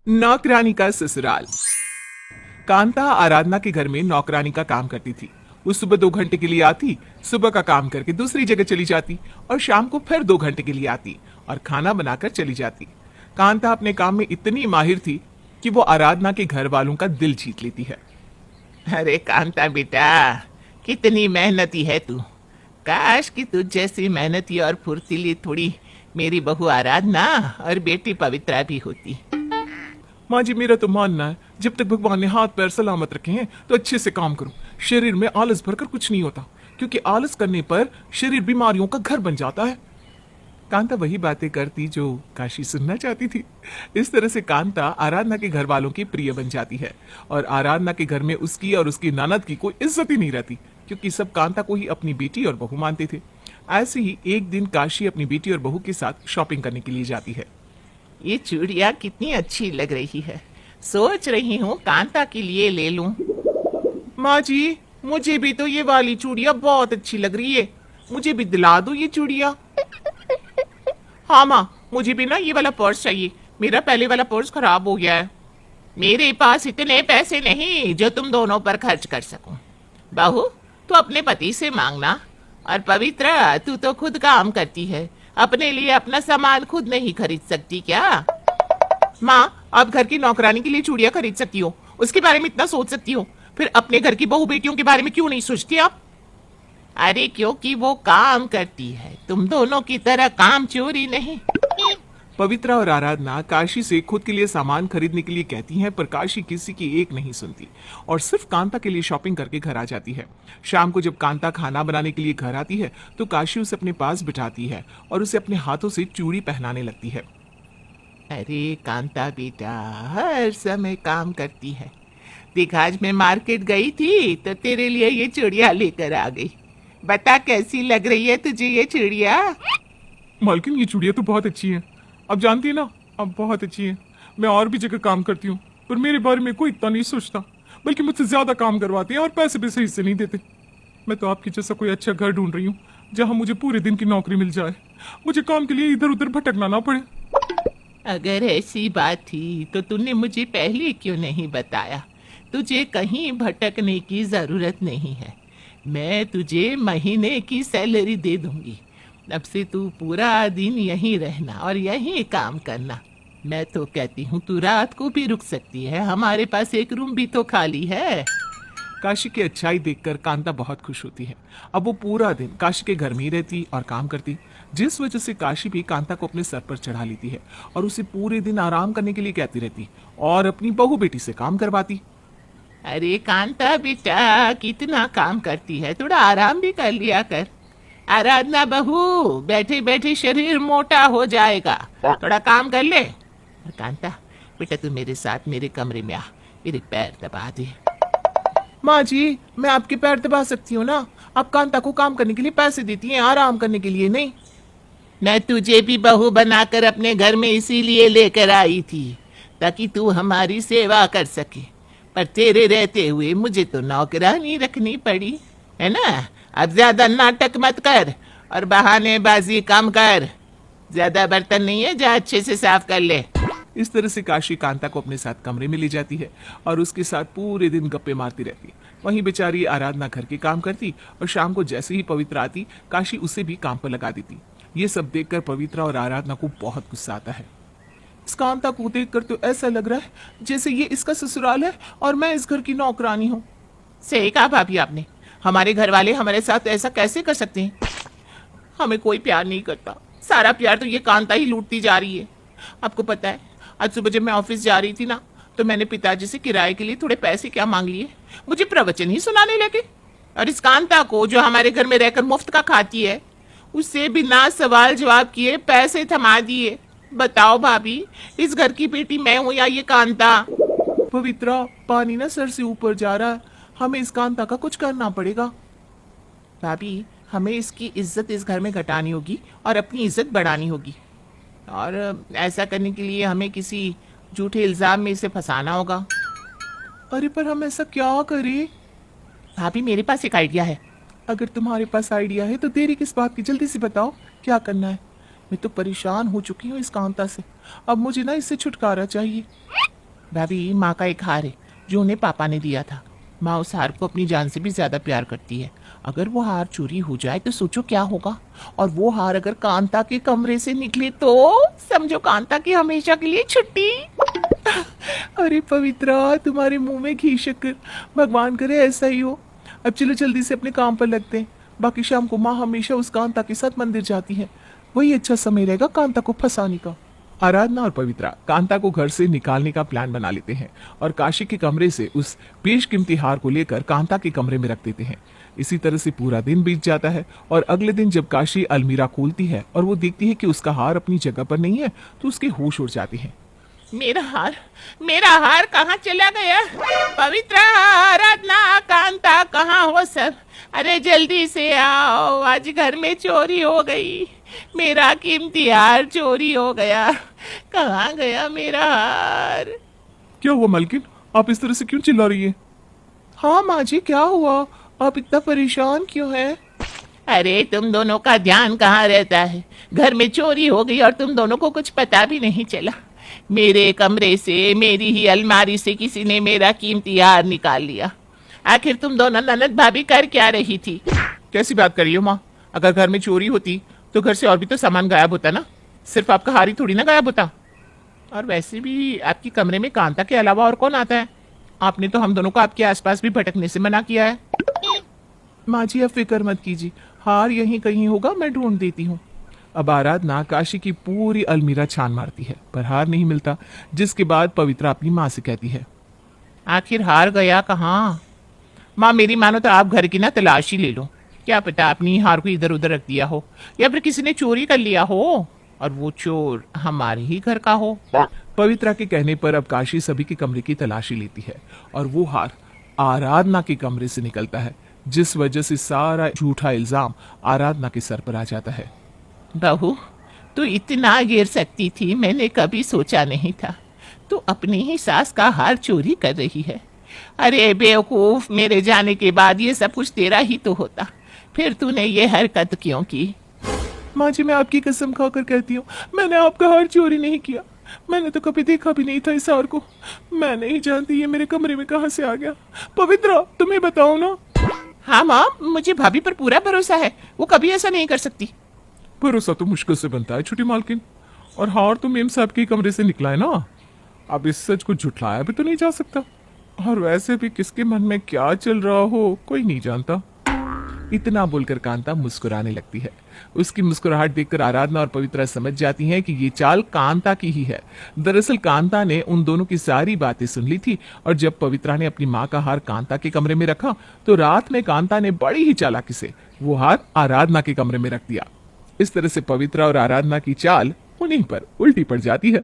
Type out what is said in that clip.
नौकरानी का ससुराल। कांता आराधना के घर में नौकरानी का काम करती थी। वो सुबह 2 घंटे के लिए आती, सुबह का काम करके दूसरी जगह चली जाती और शाम को फिर 2 घंटे के लिए आती और खाना बनाकर चली जाती। कांता अपने काम में इतनी माहिर थी कि वो आराधना के घर वालों का दिल जीत लेती है। अरे कांता बेटा, कितनी मेहनती है तू। काश कि तुझ जैसी मेहनती और फुर्तीली थोड़ी मेरी बहू आराधना और बेटी पवित्रा भी होती। माँ जी, मेरा तो मानना है जब तक भगवान ने हाथ पैर सलामत रखे हैं तो अच्छे से काम करो। शरीर में आलस भरकर कुछ नहीं होता, क्योंकि आलस करने पर शरीर बीमारियों का घर बन जाता है। कांता वही बातें करती जो काशी सुनना चाहती थी। इस तरह से कांता आराधना के घर वालों की प्रिय बन जाती है और आराधना के घर में उसकी और उसकी ननद की कोई इज्जत ही नहीं रहती, क्योंकि सब कांता को ही अपनी बेटी और बहू मानते थे। ऐसे ही एक दिन काशी अपनी बेटी और बहू के साथ शॉपिंग करने के लिए जाती है। ये चूड़ियाँ कितनी अच्छी लग रही है, सोच रही हूँ कांता के लिए ले लूं। माँ जी, मुझे भी तो ये वाली चूड़ियाँ बहुत अच्छी लग रही है, मुझे भी दिला दो ये चूड़ियाँ। हाँ माँ, मुझे भी ना ये वाला पर्स चाहिए, मेरा पहले वाला पर्स खराब हो गया है। मेरे पास इतने पैसे नहीं जो तुम दोनों पर खर्च कर सकूं। बहू, तू अपने पति से मांगना। और पवित्रा, तू तो खुद काम करती है, अपने लिए अपना सामान खुद नहीं खरीद सकती क्या? माँ, आप घर की नौकरानी के लिए चूड़ियाँ खरीद सकती हो, उसके बारे में इतना सोच सकती हो, फिर अपने घर की बहू बेटियों के बारे में क्यों नहीं सोचती आप? अरे क्योंकि वो काम करती है, तुम दोनों की तरह काम चोरी नहीं। पवित्रा और आराधना काशी से खुद के लिए सामान खरीदने के लिए कहती हैं, पर काशी किसी की एक नहीं सुनती और सिर्फ कांता के लिए शॉपिंग करके घर आ जाती है। शाम को जब कांता खाना बनाने के लिए घर आती है तो काशी उसे अपने पास बिठाती है और उसे अपने हाथों से चूड़ी पहनाने लगती है। अरे कांता बेटा, हर समय काम करती है। देख, आज मैं मार्केट गई थी तो तेरे लिए ये चूड़ियाँ लेकर आ गई। बता कैसी लग रही है तुझे ये चूड़ियाँ? मालकिन, ये चूड़ियाँ तो बहुत अच्छी हैं, अब जानती है ना, अब बहुत अच्छी है। मैं और भी जगह काम करती हूँ, पर मेरे बारे में कोई इतना नहीं सोचता, बल्कि मुझसे ज्यादा काम करवाते हैं और पैसे भी सही से नहीं देते। मैं तो आपकी जैसा कोई अच्छा घर ढूंढ रही हूँ जहाँ मुझे पूरे दिन की नौकरी मिल जाए, मुझे काम के लिए इधर उधर भटकना ना पड़े। अगर ऐसी बात थी तो तूने मुझे पहले क्यों नहीं बताया? तुझे कहीं भटकने की जरूरत नहीं है। मैं तुझे महीने की सैलरी दे दूंगी। अब से तू पूरा दिन यहीं रहना और यहीं काम करना। मैं तो कहती हूँ तू रात को भी रुक सकती है, हमारे पास एक रूम भी तो खाली है। काशी की अच्छाई देखकर कांता बहुत खुश होती है। अब वो पूरा दिन काशी के घर में ही रहती और काम करती, जिस वजह से काशी भी कांता को अपने सर पर चढ़ा लेती है और उसे पूरे दिन आराम करने के लिए कहती रहती और अपनी बहू बेटी से काम करवाती। अरे कांता बेटा, कितना काम करती है, थोड़ा आराम भी कर लिया कर। आराधना बहू, बैठे बैठे शरीर मोटा हो जाएगा, थोड़ा काम कर ले। और कांता बेटा, तू मेरे साथ मेरे कमरे में आ, मेरे पैर दबा दे। माँ जी, मैं आपके पैर दबा सकती हूँ ना, आप कांता को काम करने के लिए पैसे देती हैं, आराम करने के लिए नहीं। मैं तुझे भी बहू बनाकर अपने घर में इसीलिए लेकर आई थी ताकि तू हमारी सेवा कर सके, पर तेरे रहते हुए मुझे तो नौकरानी रखनी पड़ी, है ना? अब ज्यादा नाटक मत कर और बहानेबाजी कम कर। ज्यादा बर्तन नहीं है, जा अच्छे से साफ कर ले। इस तरह से काशी कांता को अपने साथ कमरे में ले जाती है और उसके साथ पूरे दिन गप्पे मारती रहती। वहीं बेचारी आराधना घर के काम करती और शाम को जैसे ही पवित्र आती, काशी उसे भी काम पर लगा देती। ये सब देखकर पवित्रा और आराधना को बहुत गुस्सा आता है। इस कांता को देखकर तो ऐसा लग रहा है जैसे ये इसका ससुराल है और मैं इस घर की नौकरानी हूँ। सही कहा भाभी आपने, हमारे घर वाले हमारे साथ ऐसा कैसे कर सकते हैं? हमें कोई प्यार नहीं करता, सारा प्यार तो ये कांता ही लूटती जा रही है। आपको पता है, आज सुबह जब मैं ऑफिस जा रही थी ना, तो मैंने पिताजी से किराए के लिए थोड़े पैसे क्या मांग लिए, मुझे प्रवचन ही सुनाने लगे। और इस कांता को, जो हमारे घर में रहकर मुफ्त का खाती है, उससे बिना सवाल जवाब किए पैसे थमा दिए। बताओ भाभी, इस घर की बेटी मैं हूँ या ये कांता? पवित्रा, पानी ना सर से ऊपर जा रहा है, हमें इस कांता का कुछ करना पड़ेगा। भाभी, हमें इसकी इज्जत इस घर में घटानी होगी और अपनी इज्जत बढ़ानी होगी, और ऐसा करने के लिए हमें किसी झूठे इल्जाम में इसे फंसाना होगा। अरे पर हम ऐसा क्या करें? भाभी, मेरे पास एक आइडिया है। अगर तुम्हारे पास आइडिया है तो देरी किस बात की, जल्दी से बताओ क्या करना है। मैं तो परेशान हो चुकी हूँ इस कांता से, अब मुझे ना इससे छुटकारा चाहिए। भाभी, माँ का एक हार है जो उन्हें पापा ने दिया था। माँ उस हार को अपनी जान से भी ज्यादा प्यार करती है। अगर वो हार चोरी हो जाए तो सोचो क्या होगा। और वो हार अगर कांता के कमरे से निकले तो समझो कांता की हमेशा के लिए छुट्टी। अरे पवित्रा, तुम्हारे मुंह में घी शक्कर, भगवान करे ऐसा ही हो। अब चलो जल्दी से अपने काम पर लगते हैं। बाकी शाम को माँ हमेशा उस कांता के साथ मंदिर जाती है, वही अच्छा समय रहेगा कांता को फंसाने का। आराधना और पवित्रा कांता को घर से निकालने का प्लान बना लेते हैं और काशी के कमरे से उस बेशकीमती हार को लेकर कांता के कमरे में रख देते हैं। इसी तरह से पूरा दिन बीत जाता है और अगले दिन जब काशी अलमीरा खोलती है और वो देखती है कि उसका हार अपनी जगह पर नहीं है तो उसके होश उड़ जाते हैं। मेरा हार कहाँ चला गया? पवित्रा, आराधना, कांता, कहाँ हो सब? अरे जल्दी से आओ, आज घर में चोरी हो गई। मेरा कीमती हार चोरी हो गया। कहाँ गया मेरा हार? क्या हुआ मालकिन, आप इस तरह से क्यों चिल्ला रही है? हाँ माँ जी, क्या हुआ? आप इतना परेशान क्यों हैं? अरे तुम दोनों का ध्यान कहाँ रहता है? घर में चोरी हो गई और तुम दोनों को कुछ पता भी नहीं चला। मेरे कमरे से, मेरी ही अलमारी से किसी ने मेरा कीमती हार निकाल लिया। आखिर तुम दोनों ननद भाभी कर क्या रही थी? कैसी बात कर रही हो माँ? अगर घर में चोरी होती तो घर से और भी तो सामान गायब होता ना, सिर्फ आपका हार ही थोड़ी ना गायब होता। और वैसे भी आपके कमरे में कांता के अलावा और कौन आता है? आपने तो हम दोनों को आपके आसपास भी भटकने से मना किया है। माँ जी, अब फिक्र मत कीजिए, हार यहीं कहीं होगा, मैं ढूंढ देती हूँ। अब आराधना काशी की पूरी अलमीरा छान मारती है पर हार नहीं मिलता, जिसके बाद पवित्रा अपनी माँ से कहती है, आखिर हार गया कहाँ? माँ, मेरी मानो तो आप घर की ना तलाशी ले लो। क्या पता आपने हार को इधर उधर रख दिया हो या फिर किसी ने चोरी कर लिया हो और वो चोर हमारे ही घर का हो। पवित्रा के कहने पर अब काशी सभी के कमरे की तलाशी लेती है और वो हार आराधना के कमरे से निकलता है, जिस वजह से सारा झूठा इल्जाम आराधना के सर पर आ जाता है। बहू, तू इतना गिर सकती थी, मैंने कभी सोचा नहीं था। तू अपनी ही सास का हार चोरी कर रही है। अरे बेवकूफ, मेरे जाने के बाद ये सब कुछ तेरा ही तो होता, फिर तूने ये हरकत क्यों की? माँ जी, मैं आपकी कसम खाकर कहती हूँ, मैंने आपका हार चोरी नहीं किया। मैंने तो कभी देखा भी नहीं था इस हार को। मैं नहीं जानती ये मेरे कमरे में कहाँ से आ गया। पवित्रा, तुम्हें बताओ ना। हाँ माँ, मुझे भाभी पर पूरा भरोसा है, वो कभी ऐसा नहीं कर सकती। भरोसा तो मुश्किल से बनता है छोटी मालकिन, और हार तो मेम साहब के कमरे से निकला है ना। अब इस सच को झुठलाया भी तो नहीं जा सकता, और वैसे भी किसके मन में क्या चल रहा हो कोई नहीं जानता। इतना बोलकर कांता मुस्कुराने लगती है। उसकी मुस्कुराहट देखकर आराधना और पवित्रा समझ जाती हैं कि ये चाल कांता की ही है। दरअसल कांता ने उन दोनों की सारी बातें सुन ली थी और जब पवित्रा ने अपनी माँ का हार कांता के कमरे में रखा तो रात में कांता ने बड़ी ही चालाकी से वो हार आराधना के कमरे में रख दिया। इस तरह से पवित्रा और आराधना की चाल उन्हीं पर उल्टी पड़ जाती है।